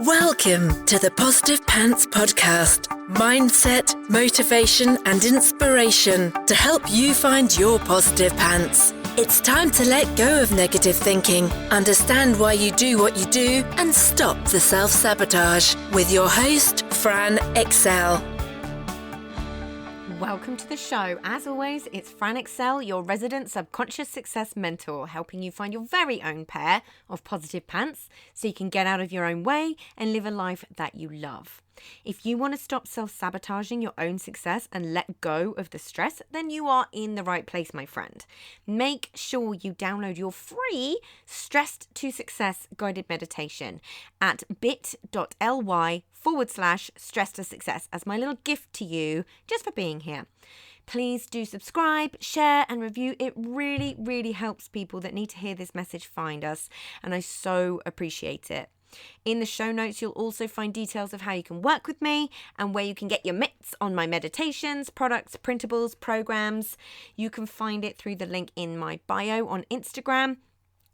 Welcome to the Positive Pants Podcast. Mindset, motivation and inspiration to help you find your positive pants. It's time to let go of negative thinking, understand why you do what you do and stop the self-sabotage with your host, Fran Excel. Welcome to the show. As always, it's Fran Excel, your resident subconscious success mentor, helping you find your very own pair of positive pants so you can get out of your own way and live a life that you love. If you want to stop self-sabotaging your own success and let go of the stress, then you are in the right place, my friend. Make sure you download your free Stressed to Success guided meditation at bit.ly/stress to success as my little gift to you just for being here. Please do subscribe, share and review. It really, really helps people that need to hear this message find us, and I so appreciate it. In the show notes, you'll also find details of how you can work with me and where you can get your mitts on my meditations, products, printables, programs. You can find it through the link in my bio on Instagram,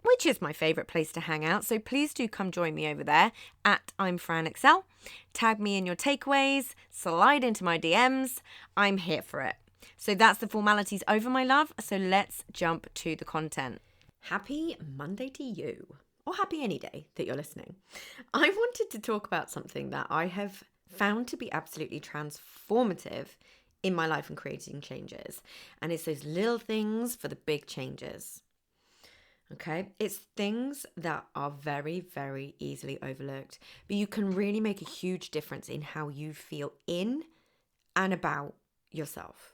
which is my favorite place to hang out. So please do come join me over there at I'm Fran Excel. Tag me in your takeaways, slide into my DMs. I'm here for it. So that's the formalities over, my love. So let's jump to the content. Happy Monday to you. Or happy any day that you're listening. I wanted to talk about something that I have found to be absolutely transformative in my life and creating changes. And it's those little things for the big changes. Okay? It's things that are very, very easily overlooked. But you can really make a huge difference in how you feel in and about yourself.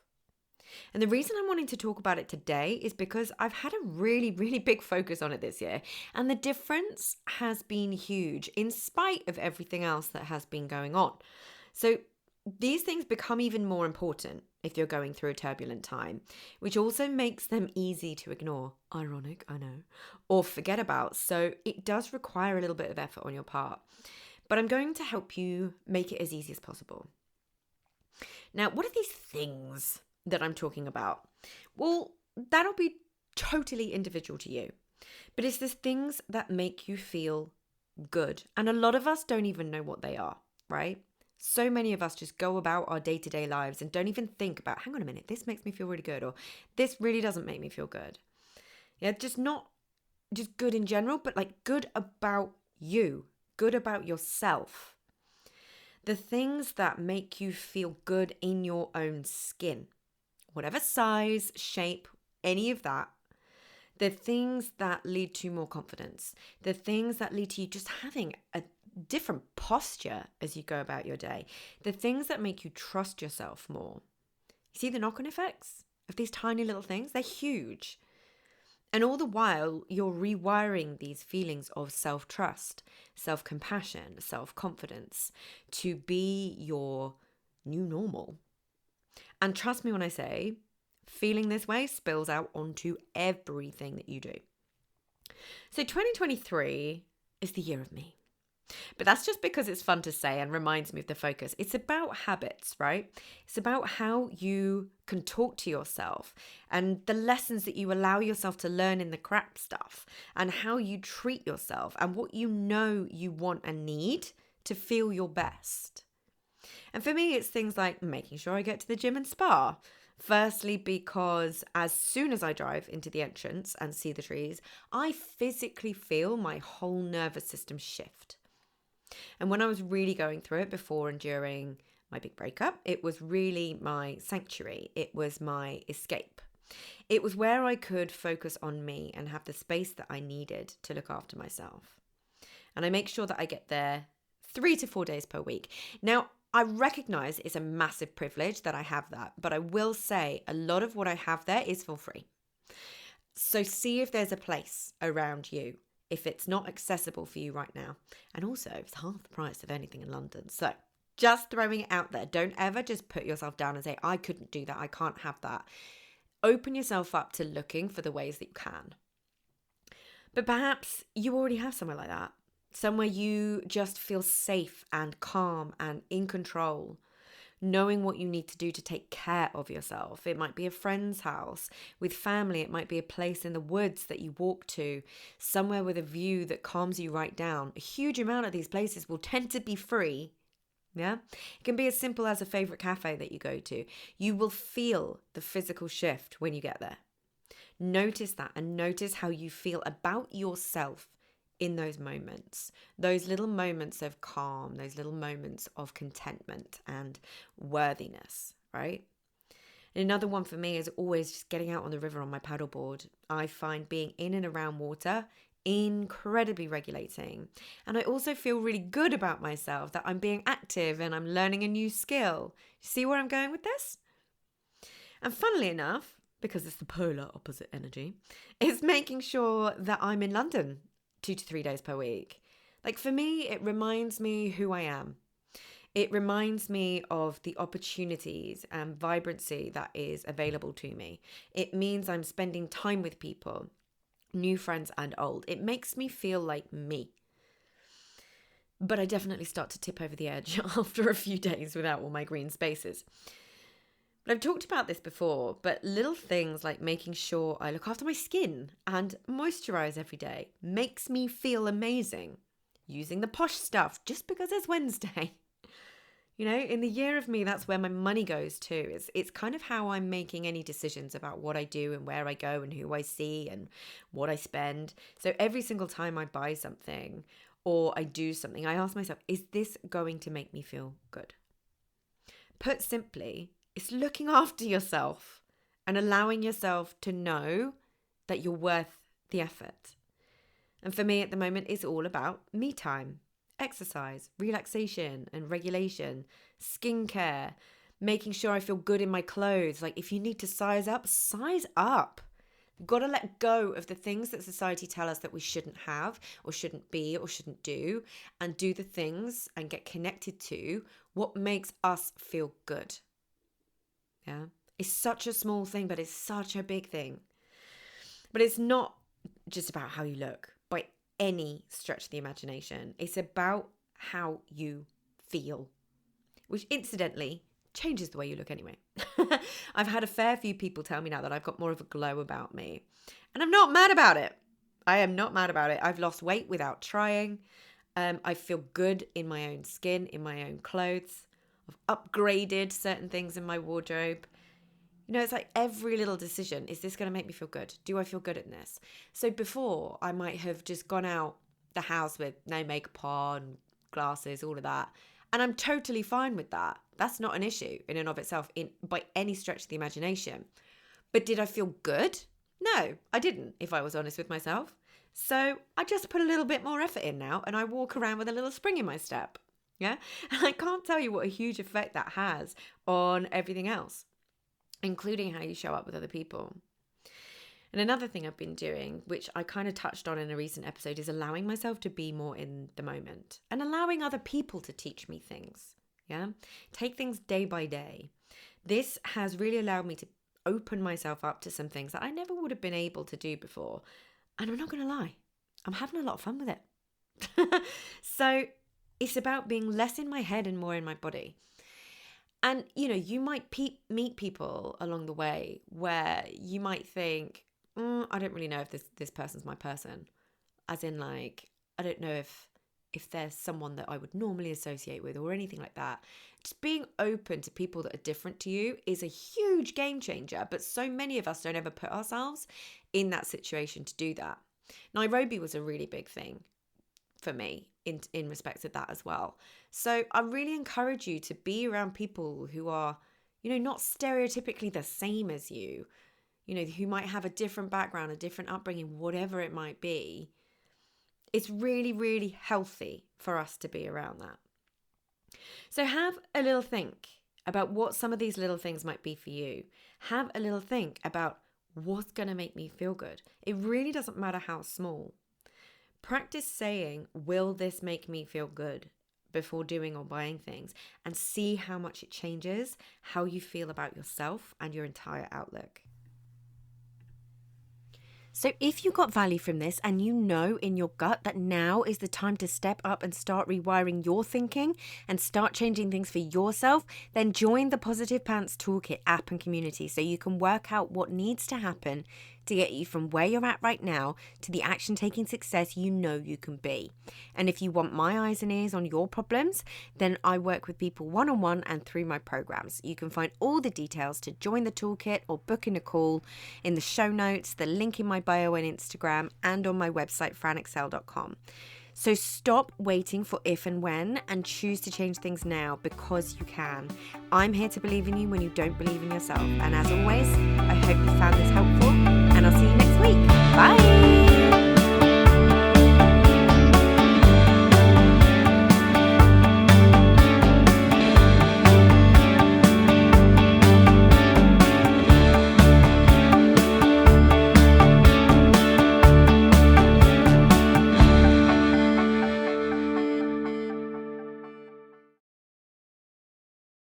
And the reason I'm wanting to talk about it today is because I've had a really, really big focus on it this year. And the difference has been huge in spite of everything else that has been going on. So these things become even more important if you're going through a turbulent time, which also makes them easy to ignore. Ironic, I know, or forget about. So it does require a little bit of effort on your part. But I'm going to help you make it as easy as possible. Now, what are these things that I'm talking about? Well, that'll be totally individual to you. But it's the things that make you feel good. And a lot of us don't even know what they are, right? So many of us just go about our day-to-day lives and don't even think about, hang on a minute, this makes me feel really good, or this really doesn't make me feel good. Yeah, just not just good in general, but like good about you, good about yourself. The things that make you feel good in your own skin. Whatever size, shape, any of that, the things that lead to more confidence, the things that lead to you just having a different posture as you go about your day, the things that make you trust yourself more. You see the knock-on effects of these tiny little things? They're huge. And all the while, you're rewiring these feelings of self-trust, self-compassion, self-confidence to be your new normal. And trust me when I say, feeling this way spills out onto everything that you do. So 2023 is the year of me. But that's just because it's fun to say and reminds me of the focus. It's about habits, right? It's about how you can talk to yourself and the lessons that you allow yourself to learn in the crap stuff and how you treat yourself and what you know you want and need to feel your best. And for me, it's things like making sure I get to the gym and spa. Firstly, because as soon as I drive into the entrance and see the trees, I physically feel my whole nervous system shift. And when I was really going through it before and during my big breakup, it was really my sanctuary. It was my escape. It was where I could focus on me and have the space that I needed to look after myself. And I make sure that I get there 3 to 4 days per week. Now, I recognize it's a massive privilege that I have that, but I will say a lot of what I have there is for free. So see if there's a place around you, if it's not accessible for you right now. And also, it's half the price of anything in London. So just throwing it out there. Don't ever just put yourself down and say, I couldn't do that. I can't have that. Open yourself up to looking for the ways that you can. But perhaps you already have somewhere like that. Somewhere you just feel safe and calm and in control. knowing what you need to do to take care of yourself. It might be a friend's house. With family, it might be a place in the woods that you walk to, somewhere with a view that calms you right down. A huge amount of these places will tend to be free. Yeah, it can be as simple as a favorite cafe that you go to. You will feel the physical shift when you get there. Notice that, and notice how you feel about yourself in those moments, those little moments of calm, those little moments of contentment and worthiness, right? And another one for me is always just getting out on the river on my paddleboard. I find being in and around water incredibly regulating. And I also feel really good about myself, that I'm being active and I'm learning a new skill. See where I'm going with this? And funnily enough, because it's the polar opposite energy, is making sure that I'm in London 2 to 3 days per week. Like, for me, it reminds me who I am. It reminds me of the opportunities and vibrancy that is available to me. It means I'm spending time with people, new friends and old. It makes me feel like me. But I definitely start to tip over the edge after a few days without all my green spaces. But I've talked about this before, but little things like making sure I look after my skin and moisturize every day makes me feel amazing. Using the posh stuff just because it's Wednesday. You know, in the year of me, that's where my money goes to. It's kind of how I'm making any decisions about what I do and where I go and who I see and what I spend. So every single time I buy something or I do something, I ask myself, is this going to make me feel good? Put simply, it's looking after yourself and allowing yourself to know that you're worth the effort. And for me at the moment, it's all about me time, exercise, relaxation and regulation, skincare, making sure I feel good in my clothes. Like, if you need to size up, size up. You've got to let go of the things that society tell us that we shouldn't have or shouldn't be or shouldn't do, and do the things and get connected to what makes us feel good. Yeah, it's such a small thing, but it's such a big thing. But it's not just about how you look by any stretch of the imagination. It's about how you feel, which incidentally changes the way you look anyway. I've had a fair few people tell me now that I've got more of a glow about me, and I'm not mad about it. I am not mad about it. I've lost weight without trying. I feel good in my own skin, in my own clothes. I've upgraded certain things in my wardrobe. You know, it's like every little decision. Is this going to make me feel good? Do I feel good in this? So before, I might have just gone out the house with no makeup on, glasses, all of that. And I'm totally fine with that. That's not an issue in and of itself by any stretch of the imagination. But did I feel good? No, I didn't, if I was honest with myself. So I just put a little bit more effort in now, and I walk around with a little spring in my step. Yeah. And I can't tell you what a huge effect that has on everything else, including how you show up with other people. And another thing I've been doing, which I kind of touched on in a recent episode, is allowing myself to be more in the moment and allowing other people to teach me things. Yeah. Take things day by day. This has really allowed me to open myself up to some things that I never would have been able to do before. And I'm not going to lie, I'm having a lot of fun with it. So it's about being less in my head and more in my body. And, you know, you might meet people along the way where you might think, I don't really know if this person's my person. As in, like, I don't know if there's someone that I would normally associate with or anything like that. Just being open to people that are different to you is a huge game changer. But so many of us don't ever put ourselves in that situation to do that. Nairobi was a really big thing for me in respect of that as well. So I really encourage you to be around people who are, you know, not stereotypically the same as you, you know, who might have a different background, a different upbringing, whatever it might be. It's really, really healthy for us to be around that. So have a little think about what some of these little things might be for you. Have a little think about what's going to make me feel good. It really doesn't matter how small. Practice saying, will this make me feel good, before doing or buying things, and see how much it changes how you feel about yourself and your entire outlook. So if you got value from this and you know in your gut that now is the time to step up and start rewiring your thinking and start changing things for yourself, then join the Positive Pants Toolkit app and community so you can work out what needs to happen to get you from where you're at right now to the action-taking success you know you can be. And if you want my eyes and ears on your problems, then I work with people one-on-one and through my programs. You can find all the details to join the toolkit or book in a call in the show notes, the link in my bio on Instagram, and on my website, franexcel.com. So stop waiting for if and when and choose to change things now, because you can. I'm here to believe in you when you don't believe in yourself. And as always, I hope you found this helpful.